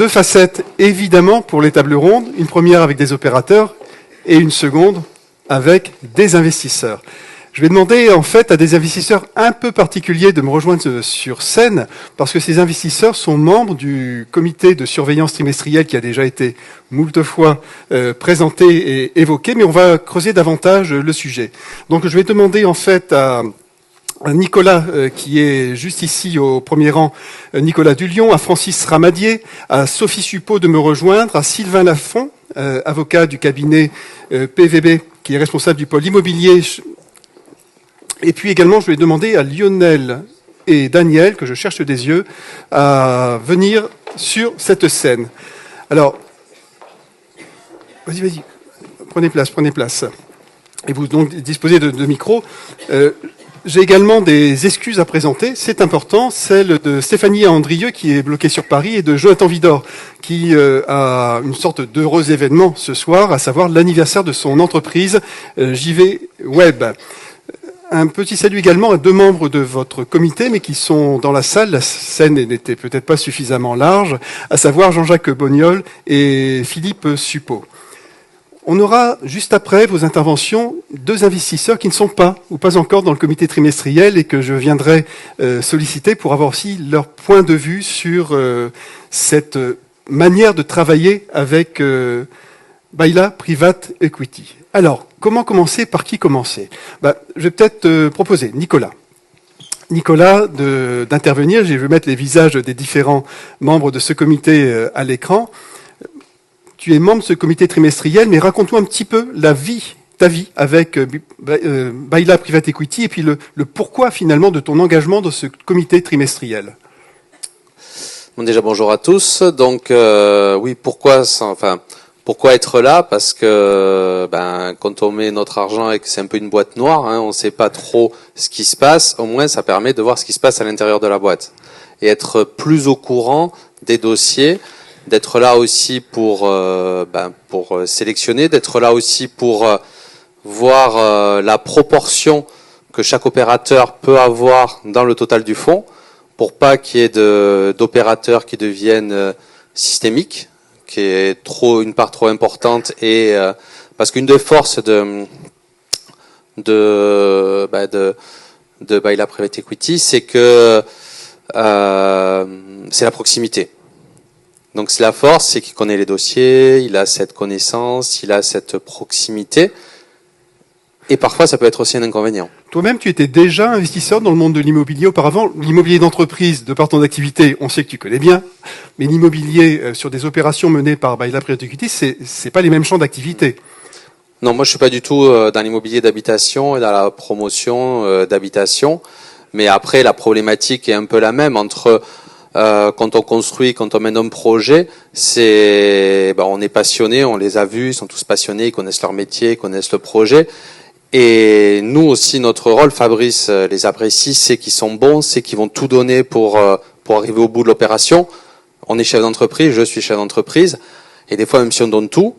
deux facettes, évidemment, pour les tables rondes. Une première avec des opérateurs et une seconde avec des investisseurs. Je vais demander en fait à des investisseurs un peu particuliers de me rejoindre sur scène parce que ces investisseurs sont membres du comité de surveillance trimestrielle qui a déjà été moult fois présenté et évoqué, mais on va creuser davantage le sujet. Donc je vais demander en fait à Nicolas, qui est juste ici au premier rang, Nicolas Dulion, à Francis Ramadier, à Sophie Suppot de me rejoindre, à Sylvain Lafont, avocat du cabinet PVB, qui est responsable du pôle immobilier. Et puis également, je vais demander à Lionel et Daniel, que je cherche des yeux, à venir sur cette scène. Alors, vas-y, prenez place. Et vous donc disposez de micros. J'ai également des excuses à présenter, c'est important, celle de Stéphanie Andrieux qui est bloquée sur Paris et de Jonathan Vidor qui a une sorte d'heureux événement ce soir, à savoir l'anniversaire de son entreprise JV Web. Un petit salut également à deux membres de votre comité, mais qui sont dans la salle. La scène n'était peut-être pas suffisamment large, à savoir Jean-Jacques Bognol et Philippe Suppot. On aura, juste après vos interventions, deux investisseurs qui ne sont pas ou pas encore dans le comité trimestriel et que je viendrai solliciter pour avoir aussi leur point de vue sur cette manière de travailler avec Bayla Private Equity. Alors, comment commencer? Par qui commencer? Je vais peut-être proposer Nicolas d'intervenir. Je vais mettre les visages des différents membres de ce comité à l'écran. Tu es membre de ce comité trimestriel, mais raconte-nous un petit peu ta vie avec Bayla Private Equity et puis le pourquoi finalement de ton engagement dans ce comité trimestriel. Bon, déjà bonjour à tous. Donc oui, pourquoi être là? Parce que quand on met notre argent et que c'est un peu une boîte noire, on ne sait pas trop ce qui se passe. Au moins, ça permet de voir ce qui se passe à l'intérieur de la boîte et être plus au courant des dossiers. D'être là aussi pour sélectionner, d'être là aussi pour voir la proportion que chaque opérateur peut avoir dans le total du fonds, pour pas qu'il y ait d'opérateurs qui deviennent systémiques, qui est une part trop importante, et parce qu'une des forces de Bayla Private Equity, c'est que c'est la proximité. Donc c'est la force, c'est qu'il connaît les dossiers, il a cette connaissance, il a cette proximité. Et parfois, ça peut être aussi un inconvénient. Toi-même, tu étais déjà investisseur dans le monde de l'immobilier auparavant. L'immobilier d'entreprise, de par ton activité, on sait que tu connais bien. Mais l'immobilier sur des opérations menées par Bayla Private Equity, c'est pas les mêmes champs d'activité. Non, moi je suis pas du tout dans l'immobilier d'habitation et dans la promotion d'habitation. Mais après, la problématique est un peu la même entre quand on construit, quand on mène un projet, on est passionné, on les a vus, ils sont tous passionnés, ils connaissent leur métier, ils connaissent le projet. Et nous aussi, notre rôle, Fabrice les apprécie, c'est qu'ils sont bons, c'est qu'ils vont tout donner pour arriver au bout de l'opération. On est chef d'entreprise, je suis chef d'entreprise, et des fois, même si on donne tout,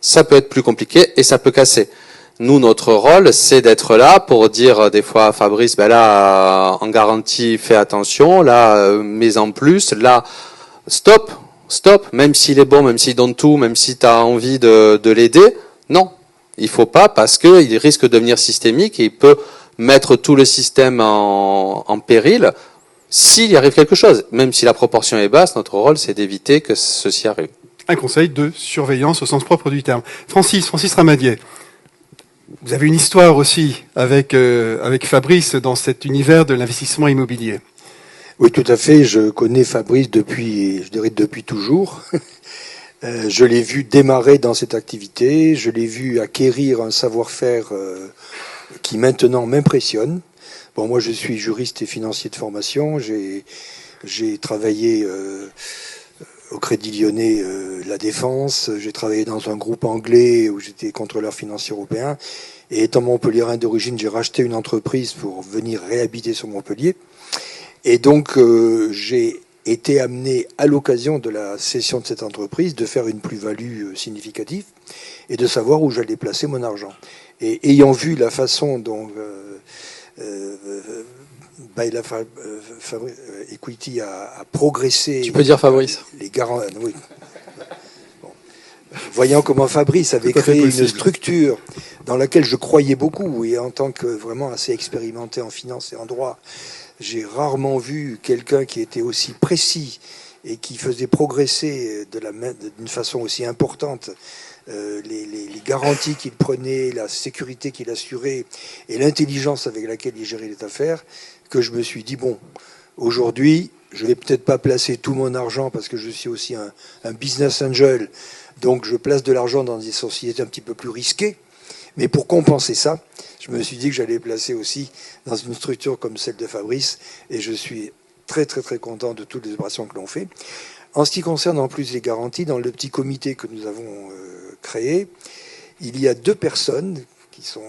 ça peut être plus compliqué et ça peut casser. Nous, notre rôle, c'est d'être là pour dire des fois à Fabrice, là, en garantie, fais attention, là, mets en plus, là, stop, même s'il est bon, même s'il donne tout, même si tu as envie de l'aider, non, il faut pas, parce qu'il risque de devenir systémique et il peut mettre tout le système en péril s'il y arrive quelque chose. Même si la proportion est basse, notre rôle, c'est d'éviter que ceci arrive. Un conseil de surveillance au sens propre du terme. Francis Ramadier. Vous avez une histoire aussi avec Fabrice dans cet univers de l'investissement immobilier. Oui, tout à fait. Je connais Fabrice depuis toujours. Je l'ai vu démarrer dans cette activité. Je l'ai vu acquérir un savoir-faire qui maintenant m'impressionne. Bon, moi, je suis juriste et financier de formation. J'ai travaillé au Crédit Lyonnais La Défense. J'ai travaillé dans un groupe anglais où j'étais contrôleur financier européen. Et étant montpelliérain d'origine, j'ai racheté une entreprise pour venir réhabiter sur Montpellier. Et donc, j'ai été amené, à l'occasion de la cession de cette entreprise, de faire une plus-value significative et de savoir où j'allais placer mon argent. Et ayant vu la façon dont Equity a progressé. Tu peux dire Fabrice. Les garanties. Oui. Bon. Voyant comment Fabrice avait créé une structure dans laquelle je croyais beaucoup, et en tant que vraiment assez expérimenté en finance et en droit, j'ai rarement vu quelqu'un qui était aussi précis et qui faisait progresser d'une façon aussi importante les garanties qu'il prenait, la sécurité qu'il assurait et l'intelligence avec laquelle il gérait les affaires, que je me suis dit, bon, aujourd'hui, je vais peut-être pas placer tout mon argent parce que je suis aussi un business angel, donc je place de l'argent dans des sociétés un petit peu plus risquées, mais pour compenser ça, je me suis dit que j'allais placer aussi dans une structure comme celle de Fabrice, et je suis très très très content de toutes les opérations que l'on fait. En ce qui concerne en plus les garanties, dans le petit comité que nous avons créé, il y a deux personnes qui sont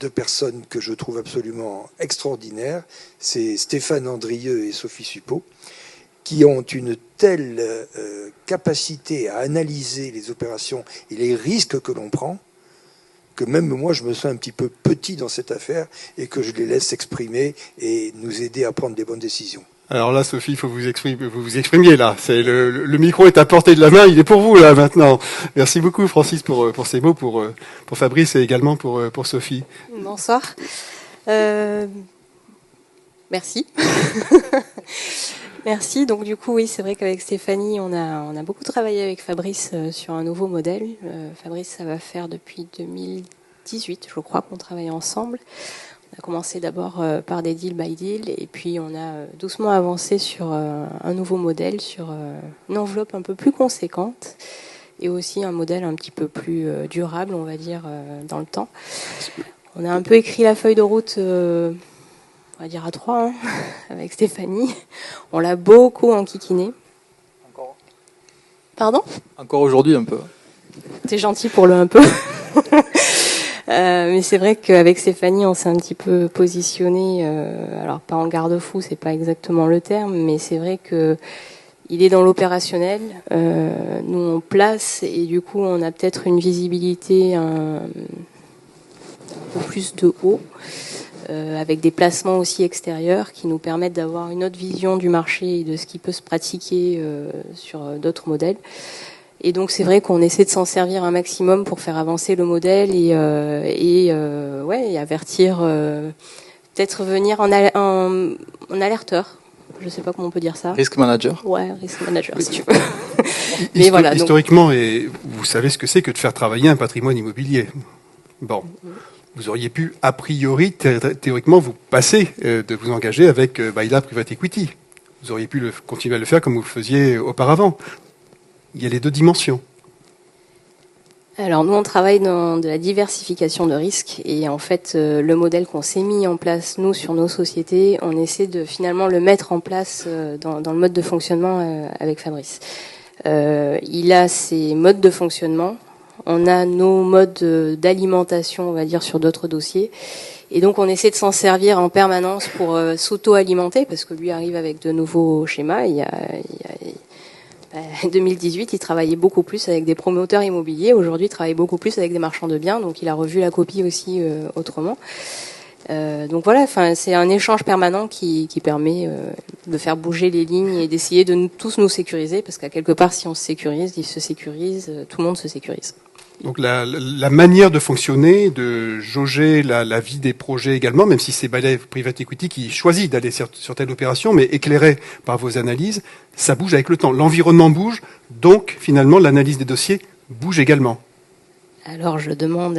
deux personnes que je trouve absolument extraordinaires. C'est Stéphane Andrieux et Sophie Suppot, qui ont une telle capacité à analyser les opérations et les risques que l'on prend, que même moi je me sens un petit peu petit dans cette affaire et que je les laisse s'exprimer et nous aider à prendre des bonnes décisions. Alors là, Sophie, il faut vous exprimiez là. C'est le micro est à portée de la main, il est pour vous là maintenant. Merci beaucoup, Francis, pour ces mots, pour Fabrice et également pour Sophie. Bonsoir. Merci. Merci. Donc du coup, oui, c'est vrai qu'avec Stéphanie, on a beaucoup travaillé avec Fabrice sur un nouveau modèle. Fabrice, ça va faire depuis 2018, je crois, qu'on travaille ensemble. On a commencé d'abord par des deal by deal, et puis on a doucement avancé sur un nouveau modèle, sur une enveloppe un peu plus conséquente, et aussi un modèle un petit peu plus durable, on va dire, dans le temps. On a un peu écrit la feuille de route, on va dire à 3, hein, avec Stéphanie. On l'a beaucoup enquiquiné. Encore. Pardon ? Encore aujourd'hui un peu. T'es gentil pour le un peu. Mais c'est vrai qu'avec Stéphanie, on s'est un petit peu positionné, alors pas en garde-fou, c'est pas exactement le terme, mais c'est vrai que il est dans l'opérationnel. Nous, on place, et du coup, on a peut-être une visibilité un peu plus de haut, avec des placements aussi extérieurs qui nous permettent d'avoir une autre vision du marché et de ce qui peut se pratiquer sur d'autres modèles. Et donc c'est vrai qu'on essaie de s'en servir un maximum pour faire avancer le modèle et avertir, peut-être venir en alerteur. Je sais pas comment on peut dire ça. Risk manager. Ouais, risk manager si tu veux. Mais voilà. Historiquement, et vous savez ce que c'est que de faire travailler un patrimoine immobilier. Bon, vous auriez pu a priori théoriquement vous passer de vous engager avec Baila Private Equity. Vous auriez pu continuer à le faire comme vous le faisiez auparavant. Il y a les deux dimensions. Alors nous, on travaille dans de la diversification de risques, et en fait, le modèle qu'on s'est mis en place, nous, sur nos sociétés, on essaie de finalement le mettre en place dans le mode de fonctionnement avec Fabrice. Il a ses modes de fonctionnement, on a nos modes d'alimentation, on va dire, sur d'autres dossiers, et donc on essaie de s'en servir en permanence pour s'auto-alimenter, parce que lui arrive avec de nouveaux schémas. En 2018, il travaillait beaucoup plus avec des promoteurs immobiliers. Aujourd'hui, il travaille beaucoup plus avec des marchands de biens. Donc, il a revu la copie aussi autrement. Donc voilà, c'est un échange permanent qui permet de faire bouger les lignes et d'essayer de tous nous sécuriser. Parce qu'à quelque part, si on se sécurise, il se sécurise, tout le monde se sécurise. Donc la manière de fonctionner, de jauger la vie des projets également, même si c'est Baila Private Equity qui choisit d'aller sur telle opération, mais éclairé par vos analyses, ça bouge avec le temps. L'environnement bouge, donc finalement l'analyse des dossiers bouge également. Alors je demande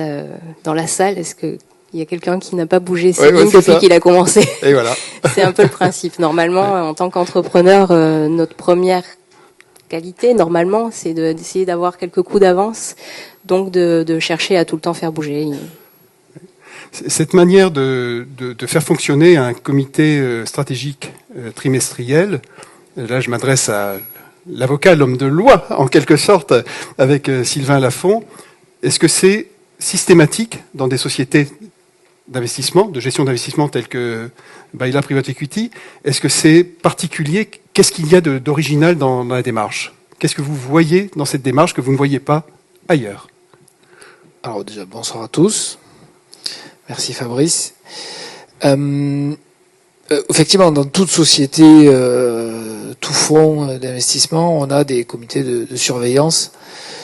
dans la salle, est-ce qu'il y a quelqu'un qui n'a pas bougé ses lignes depuis qu'il a commencé ? Et voilà. C'est un peu le principe. Normalement, en tant qu'entrepreneur, notre première qualité, normalement, c'est d'essayer d'avoir quelques coups d'avance, donc de chercher à tout le temps faire bouger les lignes. Cette manière de faire fonctionner un comité stratégique trimestriel, là je m'adresse à l'avocat, l'homme de loi, en quelque sorte, avec Sylvain Lafont, est-ce que c'est systématique dans des sociétés d'investissement, de gestion d'investissement telles que Baila Private Equity? Est-ce que c'est particulier? Qu'est-ce qu'il y a d'original dans la démarche? Qu'est-ce que vous voyez dans cette démarche que vous ne voyez pas ailleurs? Alors déjà, bonsoir à tous. Merci Fabrice. Effectivement, dans toute société, tout fonds d'investissement, on a des comités de surveillance.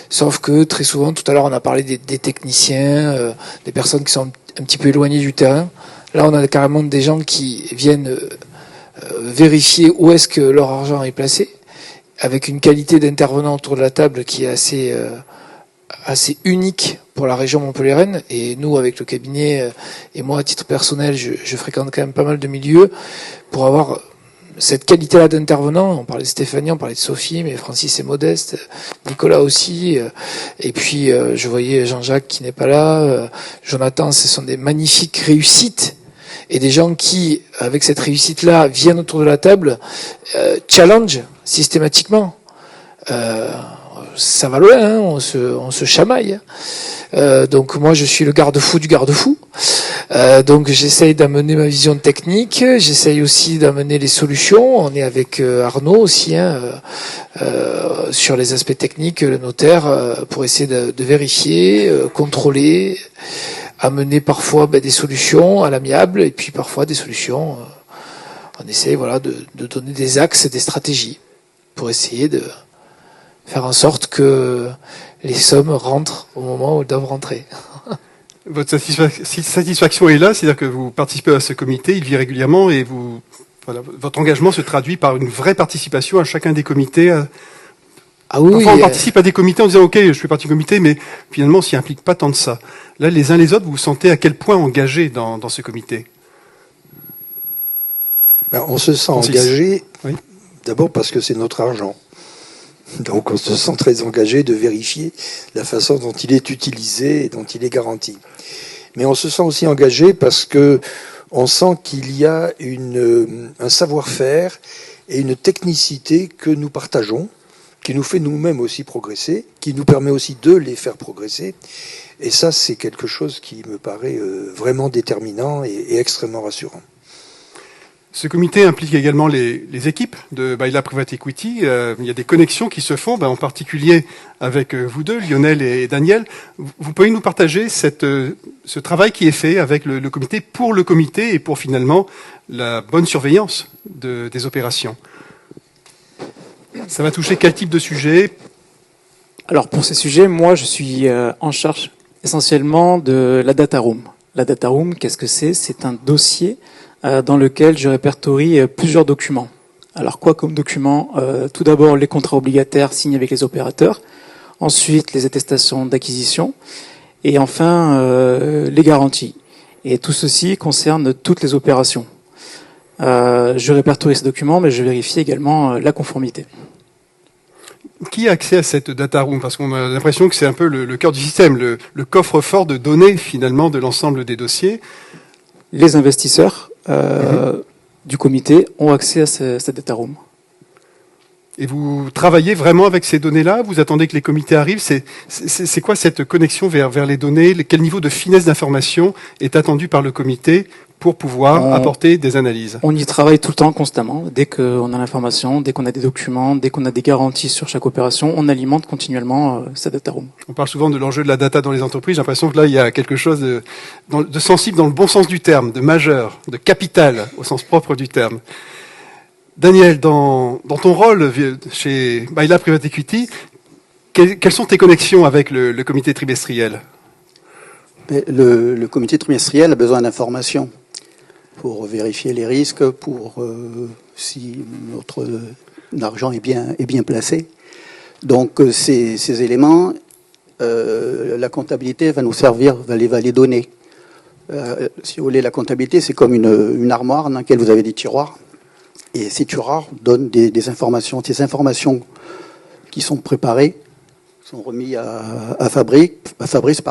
Sauf que très souvent, tout à l'heure, on a parlé des techniciens, des personnes qui sont un petit peu éloignées du terrain. Là, on a carrément des gens qui viennent vérifier où est-ce que leur argent est placé, avec une qualité d'intervenant autour de la table qui est assez unique pour la région montpelliéraine. Et nous, avec le cabinet, et moi, à titre personnel, je fréquente quand même pas mal de milieux pour avoir cette qualité-là d'intervenant. On parlait de Stéphanie, on parlait de Sophie, mais Francis est Modeste, Nicolas aussi. Et puis, je voyais Jean-Jacques qui n'est pas là, Jonathan. Ce sont des magnifiques réussites. Et des gens qui, avec cette réussite-là, viennent autour de la table, challenge systématiquement. Ça va loin, hein, on se chamaille. Donc moi, je suis le garde-fou du garde-fou. Donc j'essaye d'amener ma vision technique, j'essaye aussi d'amener les solutions. On est avec Arnaud aussi sur les aspects techniques, le notaire, pour essayer de vérifier, contrôler, amener parfois des solutions à l'amiable et puis parfois des solutions. On essaye de donner des axes, des stratégies pour essayer de faire en sorte que les sommes rentrent au moment où elles doivent rentrer. Votre satisfaction est là, c'est-à-dire que vous participez à ce comité, il vit régulièrement et votre engagement se traduit par une vraie participation à chacun des comités. Ah oui, Parfois, on participe à des comités en disant OK, je fais partie du comité, mais finalement, on s'y implique pas tant de ça. Là, les uns les autres, vous vous sentez à quel point engagés dans ce comité? On se sent engagé, oui. D'abord parce que c'est notre argent. Donc on se sent très engagé de vérifier la façon dont il est utilisé et dont il est garanti. Mais on se sent aussi engagé parce que on sent qu'il y a un savoir-faire et une technicité que nous partageons, qui nous fait nous-mêmes aussi progresser, qui nous permet aussi de les faire progresser. Et ça, c'est quelque chose qui me paraît vraiment déterminant et extrêmement rassurant. Ce comité implique également les équipes de Bayla Private Equity. Il y a des connexions qui se font, en particulier avec vous deux, Lionel et Daniel. Vous pouvez nous partager ce travail qui est fait avec le comité pour le comité et pour finalement la bonne surveillance des opérations. Ça va toucher quel type de sujet? Alors pour ces sujets, moi je suis en charge essentiellement de la data room. La data room, qu'est-ce que c'est? C'est un dossier dans lequel je répertorie plusieurs documents. Alors quoi comme documents? Tout d'abord les contrats obligataires signés avec les opérateurs, ensuite les attestations d'acquisition, et enfin les garanties. Et tout ceci concerne toutes les opérations. Je répertorie ces documents, mais je vérifie également la conformité. Qui a accès à cette data room? Parce qu'on a l'impression que c'est un peu le cœur du système, le coffre-fort de données finalement de l'ensemble des dossiers. Les investisseurs du comité ont accès à cette data room. Et vous travaillez vraiment avec ces données-là? Vous attendez que les comités arrivent? C'est quoi cette connexion vers les données? Quel niveau de finesse d'information est attendu par le comité pour pouvoir apporter des analyses? On y travaille tout le temps, constamment. Dès qu'on a l'information, dès qu'on a des documents, dès qu'on a des garanties sur chaque opération, on alimente continuellement cette data room. On parle souvent de l'enjeu de la data dans les entreprises. J'ai l'impression que là, il y a quelque chose de sensible dans le bon sens du terme, de majeur, de capital au sens propre du terme. Daniel, dans ton rôle chez Bayla Private Equity, quelles sont tes connexions avec le comité trimestriel? Le comité trimestriel a besoin d'informations pour vérifier les risques, pour si notre argent est bien placé. Donc ces éléments, la comptabilité va nous servir, va les donner. Si vous voulez, la comptabilité, c'est comme une armoire dans laquelle vous avez des tiroirs. Et ces tiroirs donnent des informations. Ces informations qui sont préparées sont remises à Fabrice,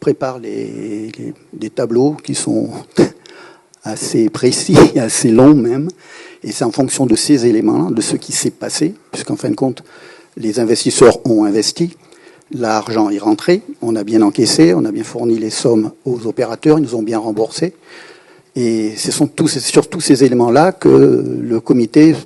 prépare des tableaux qui sont assez précis, assez longs même. Et c'est en fonction de ces éléments-là, de ce qui s'est passé, puisqu'en fin de compte, les investisseurs ont investi, l'argent est rentré, on a bien encaissé, on a bien fourni les sommes aux opérateurs, ils nous ont bien remboursé. Et c'est sur tous ces éléments-là que le comité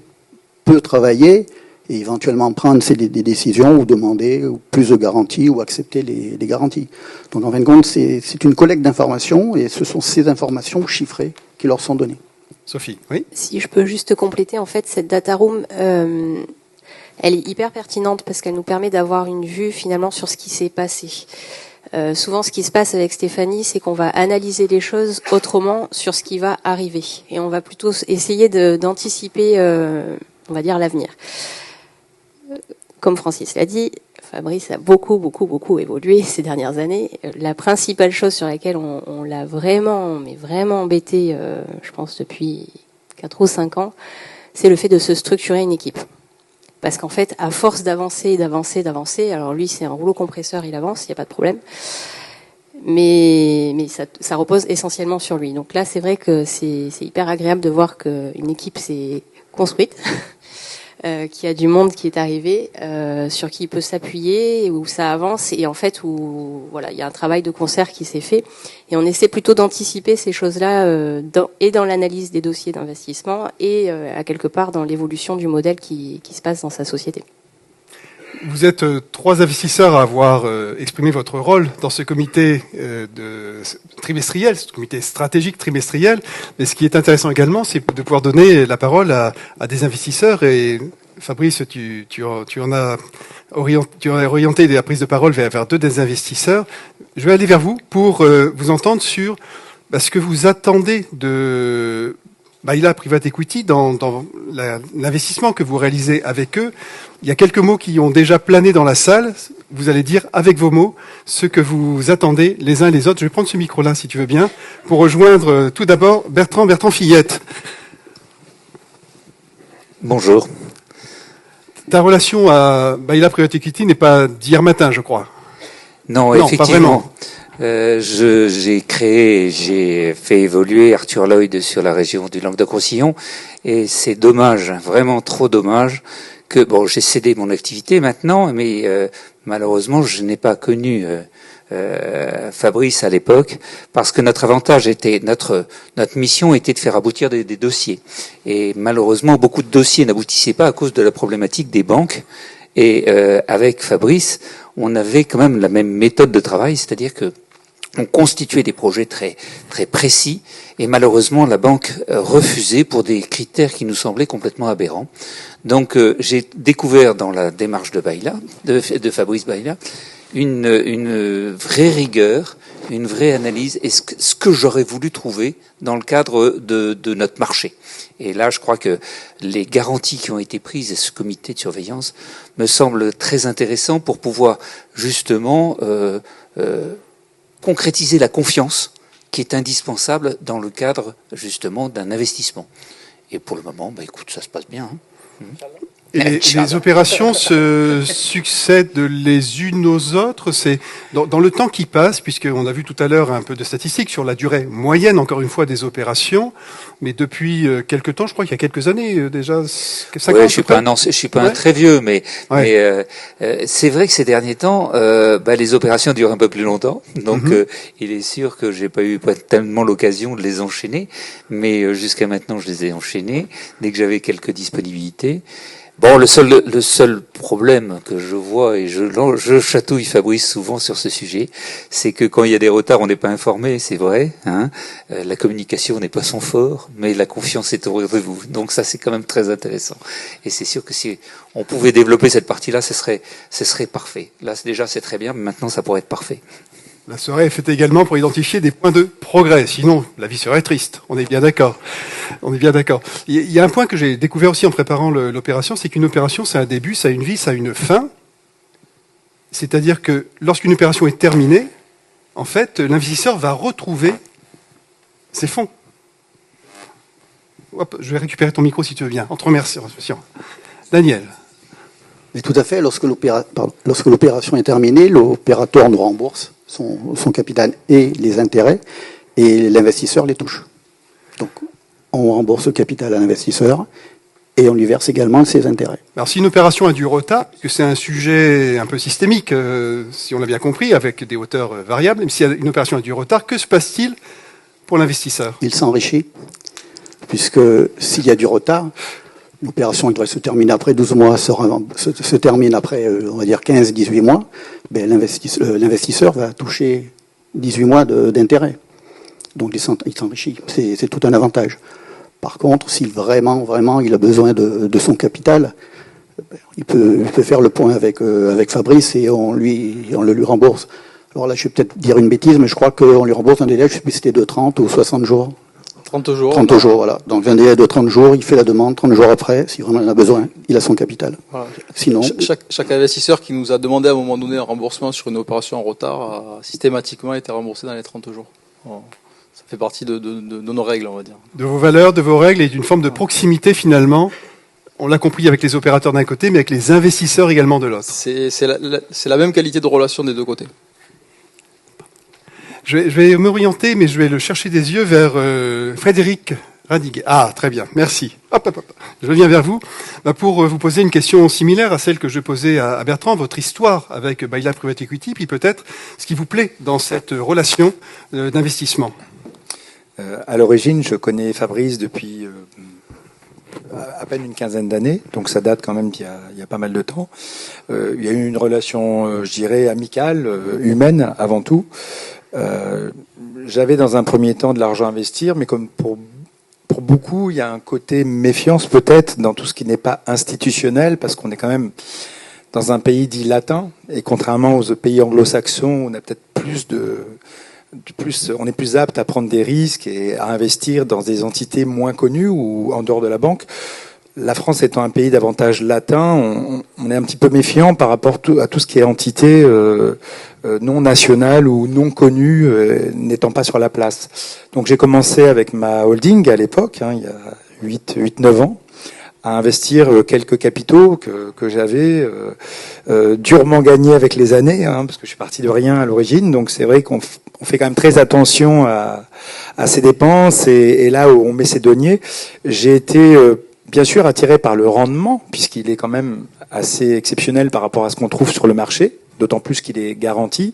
peut travailler et éventuellement prendre des décisions ou demander plus de garanties ou accepter les garanties. Donc en fin de compte, c'est une collecte d'informations et ce sont ces informations chiffrées qui leur sont données. Sophie, oui. Si je peux juste compléter, en fait, cette data room, elle est hyper pertinente parce qu'elle nous permet d'avoir une vue finalement sur ce qui s'est passé. Souvent, ce qui se passe avec Stéphanie, c'est qu'on va analyser les choses autrement sur ce qui va arriver. Et on va plutôt essayer d'anticiper, on va dire, l'avenir. Comme Francis l'a dit, Fabrice a beaucoup évolué ces dernières années. La principale chose sur laquelle on l'a vraiment embêté, je pense depuis 4 ou 5 ans, c'est le fait de se structurer une équipe. Parce qu'en fait, à force d'avancer, alors lui c'est un rouleau compresseur, il avance, il n'y a pas de problème. Mais ça repose essentiellement sur lui. Donc là, c'est vrai que c'est hyper agréable de voir qu'une équipe s'est construite, qu'il y a du monde qui est arrivé, sur qui il peut s'appuyer, où ça avance, et en fait où voilà, il y a un travail de concert qui s'est fait, et on essaie plutôt d'anticiper ces choses-là dans l'analyse des dossiers d'investissement et à quelque part dans l'évolution du modèle qui se passe dans sa société. Vous êtes 3 investisseurs à avoir exprimé votre rôle dans ce comité trimestriel, ce comité stratégique trimestriel. Mais ce qui est intéressant également, c'est de pouvoir donner la parole à des investisseurs. Et Fabrice, tu as orienté la prise de parole vers 2 des investisseurs. Je vais aller vers vous pour vous entendre sur ce que vous attendez de Baila Private Equity dans l'investissement que vous réalisez avec eux. Il y a quelques mots qui ont déjà plané dans la salle. Vous allez dire avec vos mots ce que vous attendez les uns et les autres. Je vais prendre ce micro-là, si tu veux bien, pour rejoindre tout d'abord Bertrand Fillette. Bonjour. Ta relation à Baila Private Equity n'est pas d'hier matin, je crois. Non, effectivement. J'ai fait évoluer Arthur Lloyd sur la région du Languedoc-Roussillon, et c'est dommage, vraiment trop dommage, que j'ai cédé mon activité maintenant, mais malheureusement je n'ai pas connu Fabrice à l'époque, parce que notre avantage était, notre mission était de faire aboutir des dossiers, et malheureusement beaucoup de dossiers n'aboutissaient pas à cause de la problématique des banques. Et avec Fabrice, on avait quand même la même méthode de travail, c'est-à-dire que on constituait des projets très très précis, et malheureusement la banque refusait pour des critères qui nous semblaient complètement aberrants. Donc j'ai découvert dans la démarche de Baila, de Fabrice Baila, une vraie rigueur, une vraie analyse, et ce que j'aurais voulu trouver dans le cadre de notre marché. Et là, je crois que les garanties qui ont été prises et ce comité de surveillance me semblent très intéressants pour pouvoir justement concrétiser la confiance qui est indispensable dans le cadre justement d'un investissement. Et pour le moment, écoute, ça se passe bien. Hein. Les opérations se succèdent les unes aux autres. C'est dans le temps qui passe, puisqu'on a vu tout à l'heure un peu de statistiques sur la durée moyenne, encore une fois, des opérations. Mais depuis quelques temps, je crois qu'il y a quelques années déjà, 5 ans. Je suis pas un très vieux, mais c'est vrai que ces derniers temps, les opérations durent un peu plus longtemps. Donc, il est sûr que j'ai pas eu tellement l'occasion de les enchaîner, mais jusqu'à maintenant, je les ai enchaînées dès que j'avais quelques disponibilités. Bon, le seul problème que je vois, et je chatouille Fabrice souvent sur ce sujet, c'est que quand il y a des retards, on n'est pas informé, c'est vrai. Hein, la communication n'est pas son fort, mais la confiance est au rendez-vous. Donc ça, c'est quand même très intéressant. Et c'est sûr que si on pouvait développer cette partie-là, ce serait parfait. Là, c'est très bien, mais maintenant, ça pourrait être parfait. La soirée est faite également pour identifier des points de progrès. Sinon, la vie serait triste. On est bien d'accord. Il y a un point que j'ai découvert aussi en préparant l'opération, c'est qu'une opération, c'est un début, ça a une vie, ça a une fin. C'est-à-dire que lorsqu'une opération est terminée, en fait, l'investisseur va retrouver ses fonds. Hop, je vais récupérer ton micro si tu veux bien. Entre remerciant. Daniel. Mais tout à fait. Lorsque l'opération est terminée, l'opérateur nous rembourse son capital et les intérêts, et l'investisseur les touche. Donc, on rembourse le capital à l'investisseur et on lui verse également ses intérêts. Alors, si une opération a du retard, parce que c'est un sujet un peu systémique, si on l'a bien compris, avec des hauteurs variables, même si une opération a du retard, que se passe-t-il pour l'investisseur ? Il s'enrichit, puisque s'il y a du retard, l'opération devrait se terminer après 12 mois, se termine après, on va dire, 15-18 mois, ben, l'investisseur va toucher 18 mois d'intérêt. Donc il s'enrichit. C'est tout un avantage. Par contre, si vraiment il a besoin de son capital, il peut faire le point avec Fabrice et on le lui rembourse. Alors là, je vais peut-être dire une bêtise, mais je crois qu'on lui rembourse un délai, je sais plus si c'était de 30 ou 60 jours. 30 jours. 30 jours, voilà. Donc un délai de 30 jours, il fait la demande, 30 jours après, si vraiment il en a besoin, il a son capital. Voilà. Sinon, chaque investisseur qui nous a demandé à un moment donné un remboursement sur une opération en retard a systématiquement été remboursé dans les 30 jours. Voilà. Ça fait partie de nos règles, on va dire. De vos valeurs, de vos règles et d'une forme de proximité finalement. On l'a compris avec les opérateurs d'un côté, mais avec les investisseurs également de l'autre. C'est la même qualité de relation des deux côtés. Je vais m'orienter, mais je vais le chercher des yeux vers Frédéric Radiguet. Ah, très bien, merci. Hop. Je viens vers vous pour vous poser une question similaire à celle que je posais à Bertrand, votre histoire avec By Life Private Equity, puis peut-être ce qui vous plaît dans cette relation d'investissement. À l'origine, je connais Fabrice depuis à peine une quinzaine d'années, donc ça date quand même d'il y a pas mal de temps. Il y a eu une relation, je dirais, amicale, humaine avant tout. J'avais dans un premier temps de l'argent à investir, mais comme pour beaucoup, il y a un côté méfiance peut-être dans tout ce qui n'est pas institutionnel, parce qu'on est quand même dans un pays dit latin, et contrairement aux pays anglo-saxons, on a peut-être on est plus apte à prendre des risques et à investir dans des entités moins connues ou en dehors de la banque. La France étant un pays davantage latin, on est un petit peu méfiant par rapport à tout ce qui est entité non nationale ou non connue, n'étant pas sur la place. Donc j'ai commencé avec ma holding à l'époque, il y a 8-9 ans, à investir quelques capitaux que j'avais durement gagnés avec les années, parce que je suis parti de rien à l'origine. Donc c'est vrai qu'on fait quand même très attention à ses dépenses et là où on met ses deniers. J'ai été bien sûr attiré par le rendement, puisqu'il est quand même assez exceptionnel par rapport à ce qu'on trouve sur le marché, d'autant plus qu'il est garanti.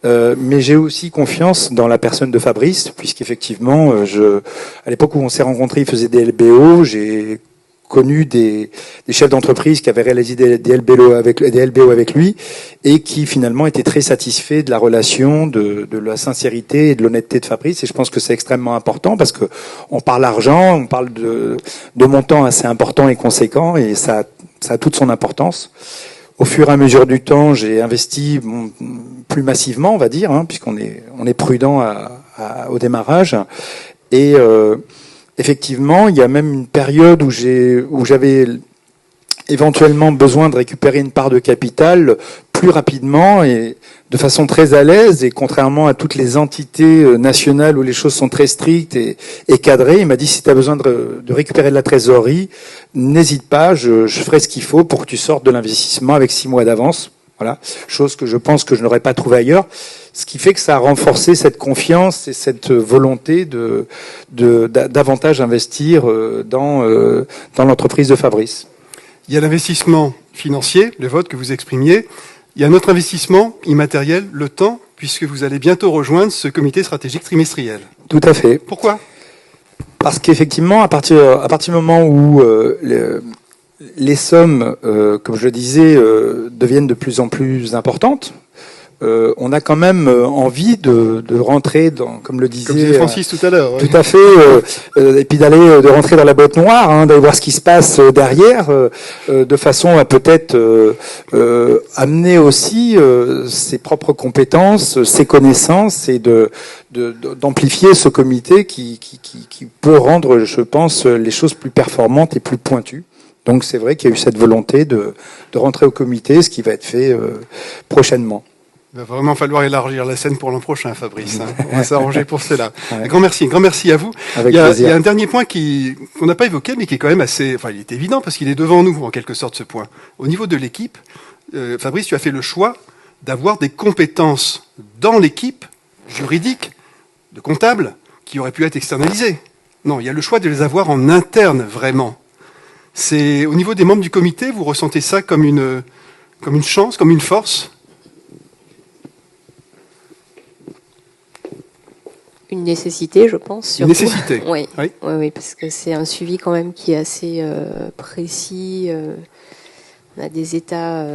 Mais j'ai aussi confiance dans la personne de Fabrice, puisqu'effectivement, à l'époque où on s'est rencontrés, il faisait des LBO, j'ai connu des chefs d'entreprise qui avaient réalisé des LBO avec lui et qui finalement étaient très satisfaits de la relation, de la sincérité et de l'honnêteté de Fabrice. Et je pense que c'est extrêmement important parce que on parle argent, on parle de montants assez importants et conséquents et ça a toute son importance. Au fur et à mesure du temps, j'ai investi plus massivement, on va dire, puisqu'on est prudent au démarrage. Et effectivement, il y a même une période où j'avais éventuellement besoin de récupérer une part de capital plus rapidement et de façon très à l'aise. Et contrairement à toutes les entités nationales où les choses sont très strictes et cadrées, il m'a dit si tu as besoin de récupérer de la trésorerie, n'hésite pas, je ferai ce qu'il faut pour que tu sortes de l'investissement avec 6 mois d'avance. Voilà, chose que je pense que je n'aurais pas trouvé ailleurs. Ce qui fait que ça a renforcé cette confiance et cette volonté de davantage investir dans l'entreprise de Fabrice. Il y a l'investissement financier, le vote que vous exprimiez. Il y a notre investissement immatériel, le temps, puisque vous allez bientôt rejoindre ce comité stratégique trimestriel. Tout à fait. Pourquoi ? Parce qu'effectivement, à partir du moment où les sommes, comme je le disais, deviennent de plus en plus importantes, on a quand même envie de rentrer dans, comme le disait Francis tout à l'heure. Tout à fait, et puis de rentrer dans la boîte noire, d'aller voir ce qui se passe derrière, de façon à peut-être amener aussi ses propres compétences, ses connaissances, et d'amplifier ce comité qui peut rendre, je pense, les choses plus performantes et plus pointues. Donc c'est vrai qu'il y a eu cette volonté de rentrer au comité, ce qui va être fait prochainement. Il va vraiment falloir élargir la scène pour l'an prochain, Fabrice. On va s'arranger pour cela. Ouais. Grand merci à vous. Avec plaisir. Il y a un dernier point qu'on n'a pas évoqué, mais qui est quand même assez... Enfin, il est évident parce qu'il est devant nous, en quelque sorte, ce point. Au niveau de l'équipe, Fabrice, tu as fait le choix d'avoir des compétences dans l'équipe juridique, de comptable, qui auraient pu être externalisées. Non, il y a le choix de les avoir en interne, vraiment. C'est au niveau des membres du comité, vous ressentez ça comme une chance, comme une force ? une nécessité, je pense. Surtout. Une nécessité. Oui. Oui, parce que c'est un suivi quand même qui est assez précis. On a des états,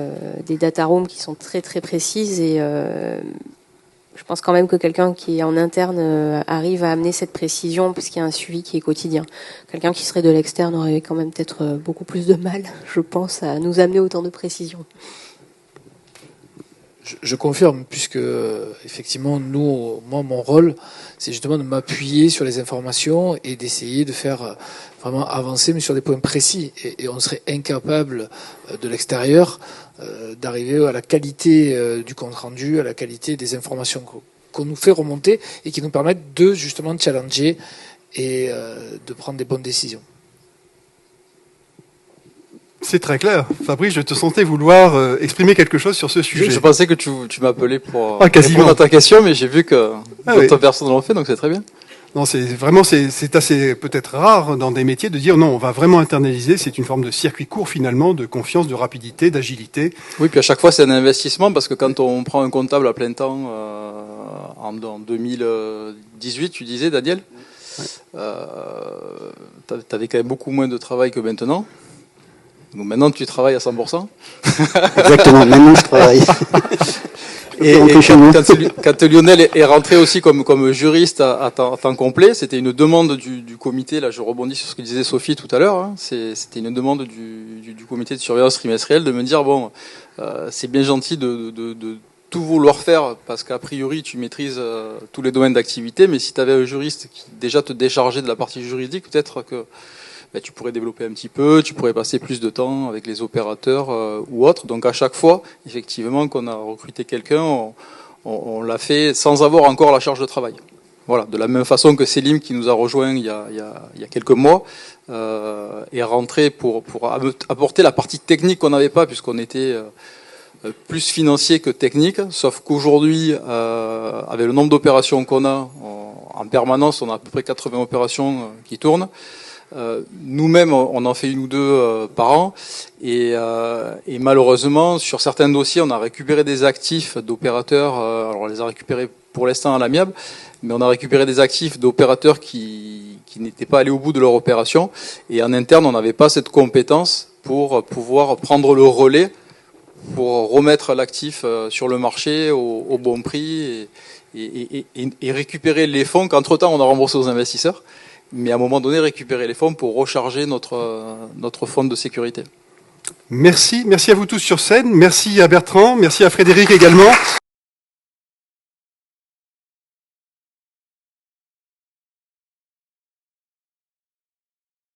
des data rooms qui sont très très précises et je pense quand même que quelqu'un qui est en interne arrive à amener cette précision puisqu'il y a un suivi qui est quotidien. Quelqu'un qui serait de l'externe aurait quand même peut-être beaucoup plus de mal, je pense, à nous amener autant de précision. Je confirme, puisque effectivement, moi, mon rôle, c'est justement de m'appuyer sur les informations et d'essayer de faire vraiment avancer, mais sur des points précis. Et on serait incapable de l'extérieur d'arriver à la qualité du compte rendu, à la qualité des informations qu'on nous fait remonter et qui nous permettent de justement challenger et de prendre des bonnes décisions. C'est très clair. Fabrice, je te sentais vouloir exprimer quelque chose sur ce sujet. Je pensais que tu m'appelais pour quasiment répondre à ta question, mais j'ai vu que d'autres personnes l'ont fait, donc c'est très bien. Non, c'est assez peut-être rare dans des métiers de dire non, on va vraiment internaliser. C'est une forme de circuit court finalement, de confiance, de rapidité, d'agilité. Oui, puis à chaque fois c'est un investissement parce que quand on prend un comptable à plein temps en 2018, tu disais, Daniel, t'avais quand même beaucoup moins de travail que maintenant. Donc maintenant tu travailles à 100%. Exactement, maintenant je travaille. Et quand Lionel est rentré aussi comme juriste à temps complet, c'était une demande du comité, là je rebondis sur ce que disait Sophie tout à l'heure, hein, c'était une demande du comité de surveillance trimestrielle de me dire, bon, c'est bien gentil de tout vouloir faire parce qu'a priori tu maîtrises tous les domaines d'activité, mais si tu avais un juriste qui déjà te déchargeait de la partie juridique, peut-être que tu pourrais développer un petit peu, tu pourrais passer plus de temps avec les opérateurs ou autres. Donc à chaque fois, effectivement, qu'on a recruté quelqu'un, on l'a fait sans avoir encore la charge de travail. Voilà, de la même façon que Selim, qui nous a rejoint il y a quelques mois, est rentré pour apporter la partie technique qu'on n'avait pas, puisqu'on était plus financier que technique, sauf qu'aujourd'hui, avec le nombre d'opérations qu'on a, en permanence, on a à peu près 80 opérations qui tournent. Nous-mêmes, on en fait une ou deux par an, et malheureusement, sur certains dossiers, on a récupéré des actifs d'opérateurs. Alors, on les a récupérés pour l'instant à l'amiable, mais on a récupéré des actifs d'opérateurs qui n'étaient pas allés au bout de leur opération, et en interne, on n'avait pas cette compétence pour pouvoir prendre le relais, pour remettre l'actif sur le marché au bon prix et récupérer les fonds qu'entre-temps, on a remboursés aux investisseurs. Mais à un moment donné, récupérer les fonds pour recharger notre fonds de sécurité. Merci à vous tous sur scène, merci à Bertrand, merci à Frédéric également.